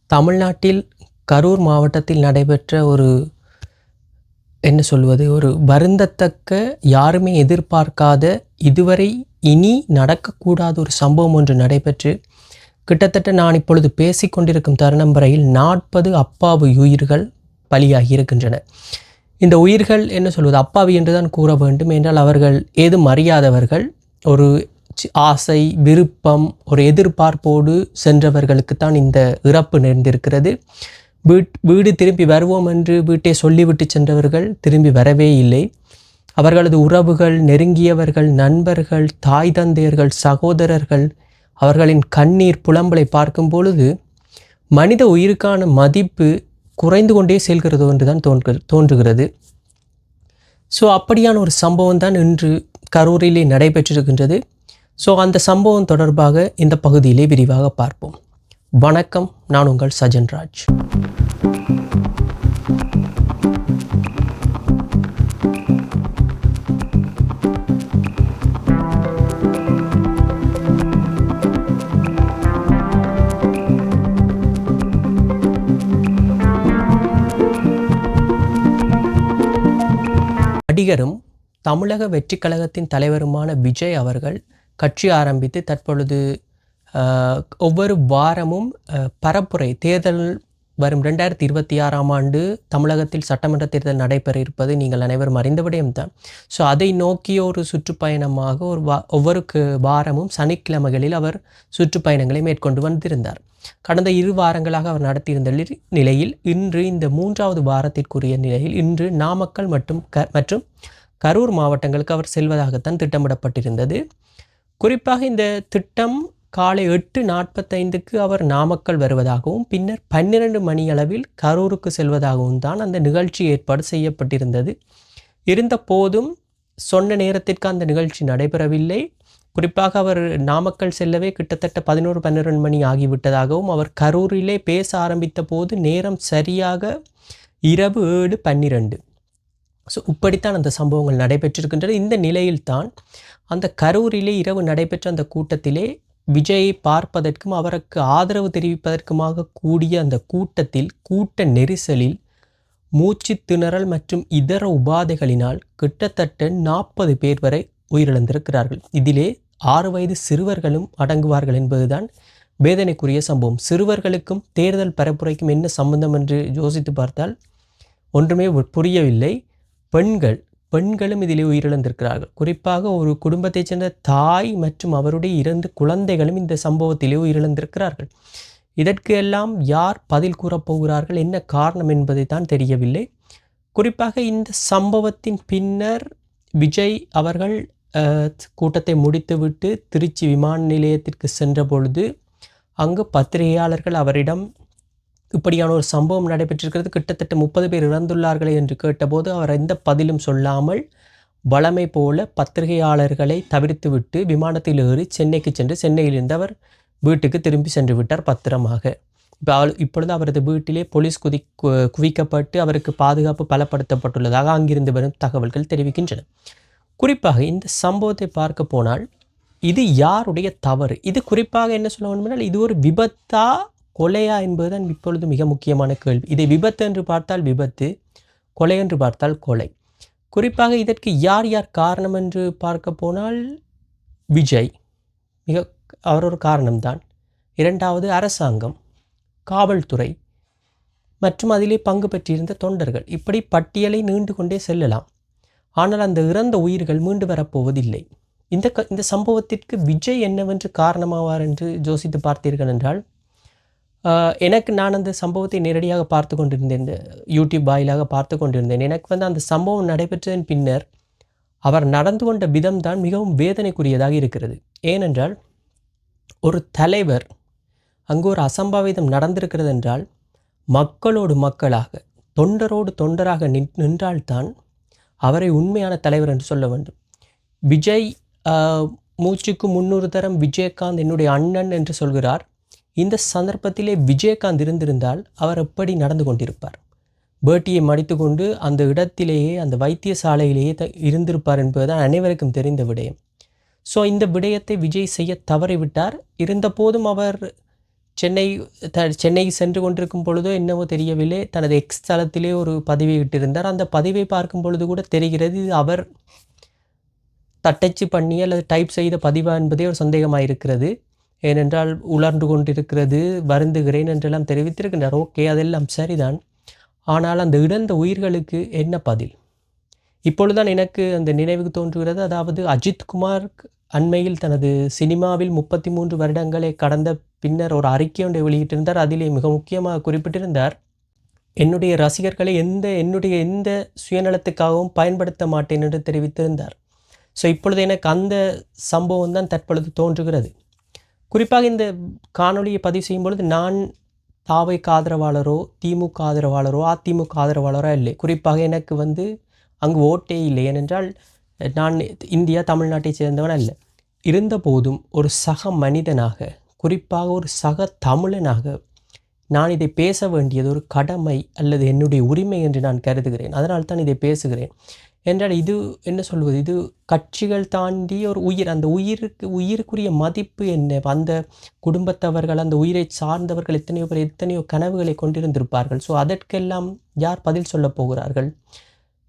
தமிழ்நாட்டில் கரூர் மாவட்டத்தில் நடைபெற்ற ஒரு ஒரு வருந்தத்தக்க, யாருமே எதிர்பார்க்காத, இதுவரை இனி நடக்கக்கூடாத ஒரு சம்பவம் ஒன்று நடைபெற்று கிட்டத்தட்ட நான் இப்பொழுது பேசிக்கொண்டிருக்கும் தருணம் வரையில் 40 அப்பாவி உயிர்கள் பலியாகி இருக்கின்றன. இந்த உயிர்கள் அப்பாவி என்றுதான் கூற வேண்டும். என்றால் அவர்கள் ஏதும் அறியாதவர்கள், ஒரு ஆசை, விருப்பம், ஒரு எதிர்பார்ப்போடு சென்றவர்களுக்குத்தான் இந்த இறப்பு நேர்ந்திருக்கிறது. வீடு திரும்பி வருவோம் என்று வீட்டை சொல்லிவிட்டு சென்றவர்கள் திரும்பி வரவே இல்லை. அவர்களது உறவுகள், நெருங்கியவர்கள், நண்பர்கள், தாய் தந்தையர்கள், சகோதரர்கள், அவர்களின் கண்ணீர் புலம்பலை பார்க்கும் பொழுது மனித உயிருக்கான மதிப்பு குறைந்து கொண்டே செல்கிறது என்று தான் தோன்றுகிறது. அப்படியான ஒரு சம்பவம் தான் இன்று கரூரிலே நடைபெற்றிருக்கின்றது. அந்த சம்பவம் தொடர்பாக இந்த பகுதியிலே விரிவாக பார்ப்போம். வணக்கம், நான் உங்கள் சஜன்ராஜ். நடிகரும் தமிழக வெற்றிக் கழகத்தின் தலைவருமான விஜய் அவர்கள் கட்சி ஆரம்பித்து தற்பொழுது ஒவ்வொரு வாரமும் பரப்புரை தேர்தல் வரும் 2026ஆம் ஆண்டு தமிழகத்தில் சட்டமன்ற தேர்தல் நடைபெற இருப்பது நீங்கள் அனைவரும் அறிந்த விடயம்தான். அதை நோக்கிய ஒரு சுற்றுப்பயணமாக ஒவ்வொரு வாரமும் சனிக்கிழமைகளில் அவர் சுற்றுப்பயணங்களை மேற்கொண்டு வந்திருந்தார். கடந்த 2 வாரங்களாக அவர் நடத்தியிருந்த நிலையில் இன்று இந்த 3வது வாரத்திற்குரிய நிலையில் இன்று நாமக்கல் மற்றும் கரூர் மாவட்டங்களுக்கு அவர் செல்வதாகத்தான் திட்டமிடப்பட்டிருந்தது. குறிப்பாக இந்த திட்டம் காலை 8:45க்கு அவர் நாமக்கல் வருவதாகவும் பின்னர் 12 மணி அளவில் கரூருக்கு செல்வதாகவும் தான் அந்த நிகழ்ச்சி ஏற்பாடு செய்யப்பட்டிருந்தது. இருந்த போதும் சொன்ன நேரத்திற்கு அந்த நிகழ்ச்சி நடைபெறவில்லை. குறிப்பாக அவர் நாமக்கல் செல்லவே கிட்டத்தட்ட 11-12 மணி ஆகிவிட்டதாகவும், அவர் கரூரிலே பேச ஆரம்பித்த போது நேரம் சரியாக இரவு 7:12. இப்படித்தான் அந்த சம்பவங்கள் நடைபெற்றிருக்கின்றன. இந்த நிலையில்தான் அந்த கரூரிலே இரவு நடைபெற்ற அந்த கூட்டத்திலே விஜயை பார்ப்பதற்கும் அவருக்கு ஆதரவு தெரிவிப்பதற்குமாக கூடிய அந்த கூட்ட நெரிசலில் மூச்சு திணறல் மற்றும் இதர உபாதைகளினால் கிட்டத்தட்ட 40 பேர் வரை உயிரிழந்திருக்கிறார்கள். இதிலே 6 வயது சிறுவர்களும் அடங்குவார்கள் என்பதுதான் வேதனைக்குரிய சம்பவம். சிறுவர்களுக்கும் தேர்தல் பரப்புரைக்கும் என்ன சம்பந்தம் என்று யோசித்து பார்த்தால் ஒன்றுமே புரியவில்லை. பெண்களும் இதிலே உயிரிழந்திருக்கிறார்கள். குறிப்பாக ஒரு குடும்பத்தைச் சேர்ந்த தாய் மற்றும் அவருடைய 2 குழந்தைகளும் இந்த சம்பவத்திலே உயிரிழந்திருக்கிறார்கள். இதற்கு எல்லாம் யார் பதில் கூறப்போகிறார்கள், என்ன காரணம் என்பதை தான் தெரியவில்லை. குறிப்பாக இந்த சம்பவத்தின் பின்னர் விஜய் அவர்கள் கூட்டத்தை முடித்துவிட்டு திருச்சி விமான நிலையத்திற்கு சென்ற பொழுது அங்கு பத்திரிகையாளர்கள் அவரிடம் இப்படியான ஒரு சம்பவம் நடைபெற்றிருக்கிறது, கிட்டத்தட்ட 30 பேர் இறந்துள்ளார்களே என்று கேட்டபோது அவர் எந்த பதிலும் சொல்லாமல் வழமை போல பத்திரிகையாளர்களை தவிர்த்துவிட்டு விமானத்தில் ஏறி சென்னைக்கு சென்று சென்னையிலிருந்து அவர் வீட்டுக்கு திரும்பி சென்று விட்டார் பத்திரமாக. இப்பொழுது அவரது வீட்டிலே போலீஸ் குவிக்கப்பட்டு அவருக்கு பாதுகாப்பு பலப்படுத்தப்பட்டுள்ளதாக அங்கிருந்து வரும் தகவல்கள் தெரிவிக்கின்றன. குறிப்பாக இந்த சம்பவத்தை பார்க்க போனால் இது யாருடைய தவறு? இது குறிப்பாக என்ன சொல்ல வேண்டுமென்றால், இது ஒரு விபத்தா கொலையா என்பதுதான் இப்பொழுது மிக முக்கியமான கேள்வி. இதை விபத்து என்று பார்த்தால் விபத்து, கொலை என்று பார்த்தால் கொலை. குறிப்பாக இதற்கு யார் காரணம் என்று பார்க்க போனால் விஜய் அவர் ஒரு காரணம்தான். 2வது அரசாங்கம், காவல்துறை மற்றும் அதிலே பங்கு பெற்றிருந்த தொண்டர்கள். இப்படி பட்டியலை நீண்டு கொண்டே செல்லலாம். ஆனால் அந்த இறந்த உயிர்கள் மீண்டு வரப்போவதில்லை. இந்த சம்பவத்திற்கு விஜய் என்னவென்று காரணமாவார் என்று யோசித்து பார்த்தீர்கள் என்றால், நான் அந்த சம்பவத்தை நேரடியாக பார்த்து கொண்டிருந்தேன், இந்த யூடியூப் வாயிலாக பார்த்து கொண்டிருந்தேன். எனக்கு அந்த சம்பவம் நடைபெற்றதன் பின்னர் அவர் நடந்து கொண்ட விதம்தான் மிகவும் வேதனைக்குரியதாக இருக்கிறது. ஏனென்றால் ஒரு தலைவர் அங்கு ஒரு அசம்பாவிதம் நடந்திருக்கிறது என்றால் மக்களோடு மக்களாக, தொண்டரோடு தொண்டராக நின்றால்தான் அவரை உண்மையான தலைவர் என்று சொல்ல வேண்டும். விஜய் மூச்சுக்கு 300 தரம் விஜயகாந்த் என்னுடைய அண்ணன் என்று சொல்கிறார். இந்த சந்தர்ப்பத்திலே விஜயகாந்த் இருந்திருந்தால் அவர் எப்படி நடந்து கொண்டிருப்பார்? வேட்டியை மடித்துக்கொண்டு அந்த இடத்திலேயே அந்த வைத்தியசாலையிலேயே இருந்திருப்பார் என்பதுதான் அனைவருக்கும் தெரிந்த விடயம். ஸோ இந்த விடயத்தை விஜய் செய்ய தவறிவிட்டார். இருந்தபோதும் அவர் சென்னை சென்று கொண்டிருக்கும் பொழுதோ என்னவோ தெரியவில்லை, தனது எக்ஸ் தளத்திலே ஒரு பதிவை இட்டிருந்தார். அந்த பதிவை பார்க்கும் பொழுது கூட தெரிகிறது இது அவர் தட்டச்சு பண்ணி அல்லது டைப் செய்த பதிவா என்பதே ஒரு சந்தேகமாக இருக்கிறது. ஏனென்றால் உலர்ந்து கொண்டிருக்கிறது, வருந்துகிறேன் என்றெல்லாம் தெரிவித்திருக்கின்றார். ஓகே, அதெல்லாம் சரிதான். ஆனால் அந்த இழந்த உயிர்களுக்கு என்ன பதில்? இப்பொழுதுதான் எனக்கு அந்த நினைவுக்கு தோன்றுகிறது. அதாவது அஜித்குமார் அண்மையில் தனது சினிமாவில் 33 வருடங்களை கடந்த பின்னர் ஒரு அறிக்கை ஒன்றை வெளியிட்டிருந்தார். அதிலே மிக முக்கியமாக குறிப்பிட்டிருந்தார், என்னுடைய ரசிகர்களை என்னுடைய எந்த சுயநலத்துக்காகவும் பயன்படுத்த மாட்டேன் என்று தெரிவித்திருந்தார். ஸோ இப்பொழுது எனக்கு அந்த சம்பவம் தான் தற்பொழுது தோன்றுகிறது. குறிப்பாக இந்த காணொலியை பதிவு செய்யும் பொழுது நான் தாவைக்கு ஆதரவாளரோ, திமுக ஆதரவாளரோ, அதிமுக ஆதரவாளரோ இல்லை. குறிப்பாக எனக்கு அங்கு ஓட்டே இல்லை. ஏனென்றால் நான் இந்தியா தமிழ்நாட்டை சேர்ந்தவன் அல்ல. இருந்தபோதும் ஒரு சக மனிதனாக, குறிப்பாக ஒரு சக தமிழனாக நான் இதை பேச வேண்டியது ஒரு கடமை அல்லது என்னுடைய உரிமை என்று நான் கருதுகிறேன். அதனால் தான் இதை பேசுகிறேன். என்றால் இது என்ன சொல்வது, இது கட்சிகள் தாண்டி ஒரு உயிர், அந்த உயிருக்குரிய மதிப்பு என்ன? அந்த குடும்பத்தவர்கள், அந்த உயிரை சார்ந்தவர்கள் எத்தனையோ பேர் எத்தனையோ கனவுகளை கொண்டிருந்திருப்பார்கள். ஸோ அதற்கெல்லாம் யார் பதில் சொல்ல போகிறார்கள்?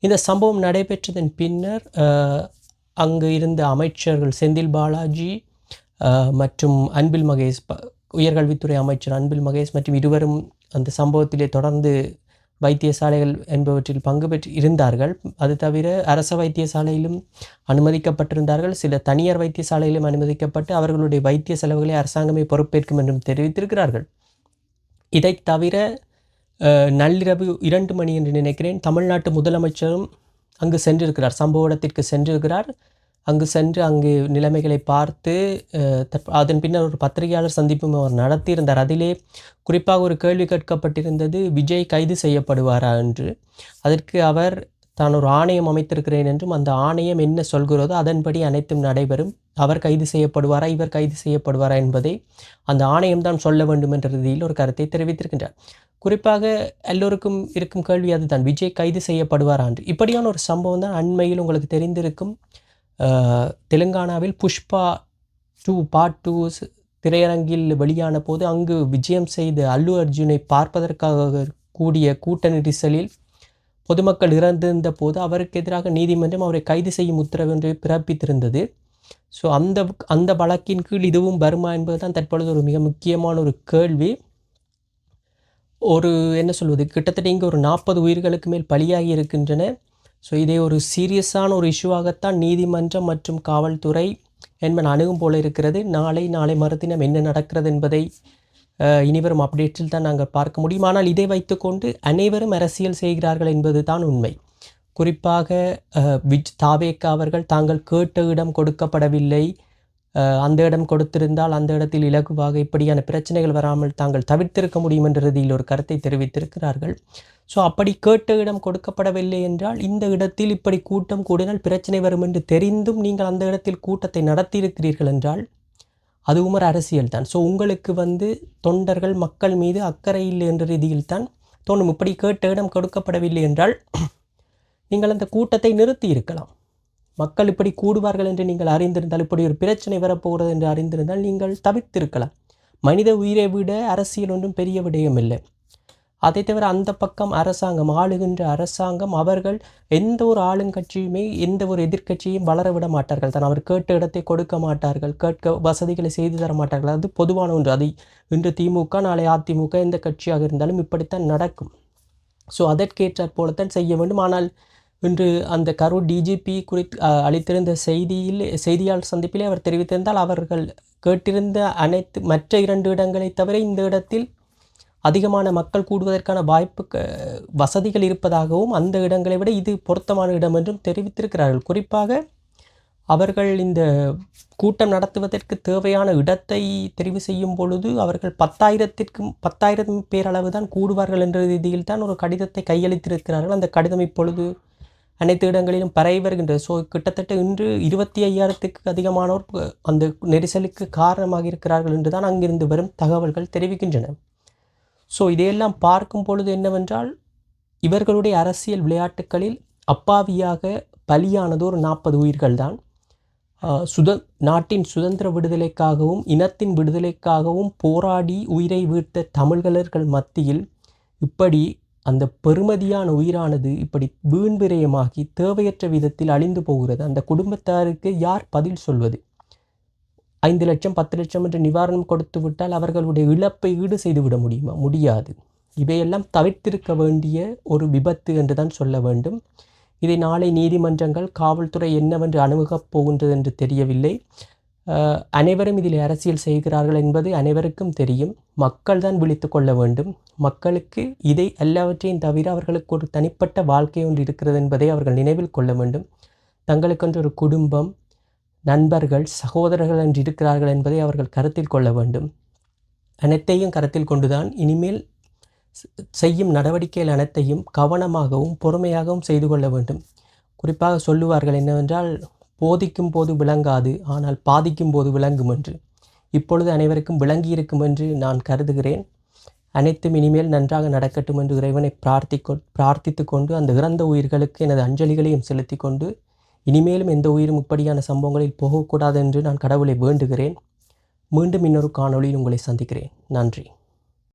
இந்த சம்பவம் நடைபெற்றதன் பின்னர் அங்கு இருந்த அமைச்சர்கள் செந்தில் பாலாஜி மற்றும் அன்பில் மகேஷ், உயர்கல்வித்துறை அமைச்சர் அன்பில் மகேஷ் மற்றும் இருவரும் அந்த சம்பவத்திலே தொடர்ந்து வைத்தியசாலைகள் என்பவற்றில் பங்கு பெற்று இருந்தார்கள். அது தவிர அரச வைத்தியசாலையிலும் அனுமதிக்கப்பட்டிருந்தார்கள். சில தனியார் வைத்தியசாலையிலும் அனுமதிக்கப்பட்டு அவர்களுடைய வைத்திய செலவுகளை அரசாங்கமே பொறுப்பேற்கும் என்றும் தெரிவித்திருக்கிறார்கள். இதை தவிர நள்ளிரவு 2 மணி என்று நினைக்கிறேன், தமிழ்நாட்டு முதலமைச்சரும் அங்கு சென்றிருக்கிறார், சம்பவ இடத்திற்கு சென்றிருக்கிறார். அங்கு சென்று அங்கு நிலைமைகளை பார்த்து அதன் பின்னர் ஒரு பத்திரிகையாளர் சந்திப்பும் அவர் நடத்தியிருந்தார். அதிலே குறிப்பாக ஒரு கேள்வி கேட்கப்பட்டிருந்தது, விஜய் கைது செய்யப்படுவாரா என்று. அதற்கு அவர் தான் ஒரு ஆணையம் அமைத்திருக்கிறேன் என்றும் அந்த ஆணையம் என்ன சொல்கிறதோ அதன்படி அனைத்தும் நடைபெறும், அவர் கைது செய்யப்படுவாரா இவர் கைது செய்யப்படுவாரா என்பதை அந்த ஆணையம்தான் சொல்ல வேண்டும் என்ற ரீதியில் ஒரு கருத்தை தெரிவித்திருக்கின்றார். குறிப்பாக எல்லோருக்கும் இருக்கும் கேள்வி அதுதான், விஜய் கைது செய்யப்படுவாரா என்று. இப்படியான ஒரு சம்பவம் தான் அண்மையில் உங்களுக்கு தெரிந்திருக்கும், தெலுங்கானாவில் புஷ்பா 2 பார்ட் 2 திரையரங்கில் வெளியான போது அங்கு விஜயம் செய்த அல்லு அர்ஜுனை பார்ப்பதற்காக கூடிய கூட்ட நெரிசலில் பொதுமக்கள் இறந்திருந்த போது அவருக்கு எதிராக நீதிமன்றம் அவரை கைது செய்யும் உத்தரவு ஒன்றை பிறப்பித்திருந்தது. ஸோ அந்த வழக்கின் கீழ் இதுவும் வருமா என்பதுதான் தற்பொழுது ஒரு மிக முக்கியமான ஒரு கேள்வி. ஒரு என்ன சொல்வது, கிட்டத்தட்ட இங்கே ஒரு 40 உயிர்களுக்கு மேல் பலியாகி இருக்கின்றன. ஸோ இதை ஒரு சீரியஸான ஒரு இஷ்யூவாகத்தான் நீதிமன்றம் மற்றும் காவல்துறை என்பன அணுகும் போல இருக்கிறது. நாளை மறுதினம் என்ன நடக்கிறது என்பதை இனிவரும் அப்டேட்ஸில் தான் நாங்கள் பார்க்க முடியும். ஆனால் இதை வைத்துக்கொண்டு அனைவரும் அரசியல் செய்கிறார்கள் என்பது தான் உண்மை. குறிப்பாக தாவேகா அவர்கள் தாங்கள் கேட்ட இடம் கொடுக்கப்படவில்லை, அந்த இடம் கொடுத்திருந்தால் அந்த இடத்தில் இலகுவாக இப்படியான பிரச்சனைகள் வராமல் தாங்கள் தவிர்த்திருக்க முடியும் என்ற ரீதியில் ஒரு கருத்தை தெரிவித்திருக்கிறார்கள். ஸோ அப்படி கேட்ட இடம் கொடுக்கப்படவில்லை என்றால் இந்த இடத்தில் இப்படி கூட்டம் கூடினால் பிரச்சனை வரும் என்று தெரிந்தும் நீங்கள் அந்த இடத்தில் கூட்டத்தை நடத்தியிருக்கிறீர்கள் என்றால் அதுவும் ஒரு அரசியல் தான். ஸோ உங்களுக்கு தொண்டர்கள் மக்கள் மீது அக்கறை இல்லை என்ற ரீதியில் தான் தோன்றும். இப்படி கேட்ட இடம் கொடுக்கப்படவில்லை என்றால் நீங்கள் அந்த கூட்டத்தை நிறுத்தி இருக்கலாம். மக்கள் இப்படி கூடுவார்கள் என்று நீங்கள் அறிந்திருந்தால், இப்படி ஒரு பிரச்சனை வரப்போகிறது என்று அறிந்திருந்தால் நீங்கள் தவிர்த்திருக்கலாம். மனித உயிரை விட அரசியல் ஒன்றும் பெரிய விடயம் இல்லை. அதை தவிர அந்த பக்கம் அரசாங்கம், ஆளுகின்ற அரசாங்கம், அவர்கள் எந்த ஒரு ஆளுங்கட்சியுமே எந்த ஒரு எதிர்க்கட்சியும் வளர விட மாட்டார்கள் தான். அவர் கேட்ட இடத்தை கொடுக்க மாட்டார்கள், கேட்க வசதிகளை செய்து தர மாட்டார்கள். அது பொதுவான ஒன்று. அதை இன்று திமுக நாளை அதிமுக எந்த கட்சியாக இருந்தாலும் இப்படித்தான் நடக்கும். ஸோ அதற்கேற்றாற் போலத்தான் செய்ய வேண்டும். ஆனால் இன்று அந்த கரூர் டிஜிபி குறித்து அளித்திருந்த செய்தியாளர் சந்திப்பிலே அவர் தெரிவித்திருந்தால், அவர்கள் கேட்டிருந்த மற்ற 2 இடங்களை தவிர இந்த இடத்தில் அதிகமான மக்கள் கூடுவதற்கான வசதிகள் இருப்பதாகவும் அந்த இடங்களை விட இது பொருத்தமான இடம் என்றும் தெரிவித்திருக்கிறார்கள். குறிப்பாக அவர்கள் இந்த கூட்டம் நடத்துவதற்கு தேவையான இடத்தை தெரிவு செய்யும் பொழுது அவர்கள் 10,000 பேர் அளவு தான் கூடுவார்கள் என்ற ரீதியில் தான் ஒரு கடிதத்தை கையளித்திருக்கிறார்கள். அந்த கடிதம் இப்பொழுது அனைத்து இடங்களிலும் பரவி வருகின்றது. ஸோ கிட்டத்தட்ட இன்று 25,000க்கு அதிகமானோர் அந்த நெரிசலுக்கு காரணமாக இருக்கிறார்கள் என்று தான் அங்கிருந்து வரும் தகவல்கள் தெரிவிக்கின்றன. ஸோ இதையெல்லாம் பார்க்கும் பொழுது என்னவென்றால், இவர்களுடைய அரசியல் விளையாட்டுகளில் அப்பாவியாக பலியானது ஒரு 40 உயிர்கள் தான். நாட்டின் சுதந்திர விடுதலைக்காகவும் இனத்தின் விடுதலைக்காகவும் போராடி உயிரை வீழ்த்த தமிழர்கள் மத்தியில் இப்படி அந்த பெறுமதியான உயிரானது இப்படி வீண்விரயமாகி தேவையற்ற விதத்தில் அழிந்து போகிறது. அந்த குடும்பத்தாருக்கு யார் பதில் சொல்வது? 5 லட்சம் 10 லட்சம் என்று நிவாரணம் கொடுத்து விட்டால் அவர்களுடைய இழப்பை ஈடு செய்துவிட முடியுமா? முடியாது. இவையெல்லாம் தவிர்த்திருக்க வேண்டிய ஒரு விபத்து என்று தான் சொல்ல வேண்டும். இதை நாளை நீதிமன்றங்கள் காவல்துறை என்னவென்று அணுகப் போகின்றது என்று தெரியவில்லை. அனைவரும் இதில் அரசியல் செய்கிறார்கள் என்பது அனைவருக்கும் தெரியும். மக்கள் தான் விழித்து கொள்ள வேண்டும். மக்களுக்கு இதை எல்லாவற்றையும் தவிர அவர்களுக்கு ஒரு தனிப்பட்ட வாழ்க்கை ஒன்று இருக்கிறது என்பதை அவர்கள் நினைவில் கொள்ள வேண்டும். தங்களுக்கென்று ஒரு குடும்பம், நண்பர்கள், சகோதரர்கள் என்று இருக்கிறார்கள் என்பதை அவர்கள் கருத்தில் கொள்ள வேண்டும். அனைத்தையும் கருத்தில் கொண்டுதான் இனிமேல் செய்யும் நடவடிக்கைகள் அனைத்தையும் கவனமாகவும் பொறுமையாகவும் செய்து கொள்ள வேண்டும். குறிப்பாக சொல்லுவார்கள் என்னவென்றால், போதிக்கும் போது விளங்காது, ஆனால் பாதிக்கும் போது விளங்கும் என்று. இப்பொழுது அனைவருக்கும் விளங்கியிருக்கும் என்று நான் கருதுகிறேன். அனைத்தும் இனிமேல் நன்றாக நடக்கட்டும் என்று இறைவனை பிரார்த்தித்து கொண்டு அந்த இறந்த உயிர்களுக்கு எனது அஞ்சலிகளையும் செலுத்தி கொண்டு இனிமேலும் எந்த உயிரும் இப்படியான சம்பவங்களில் போகக்கூடாது என்று நான் கடவுளை வேண்டுகிறேன். மீண்டும் இன்னொரு காணொளியில் உங்களை சந்திக்கிறேன். நன்றி.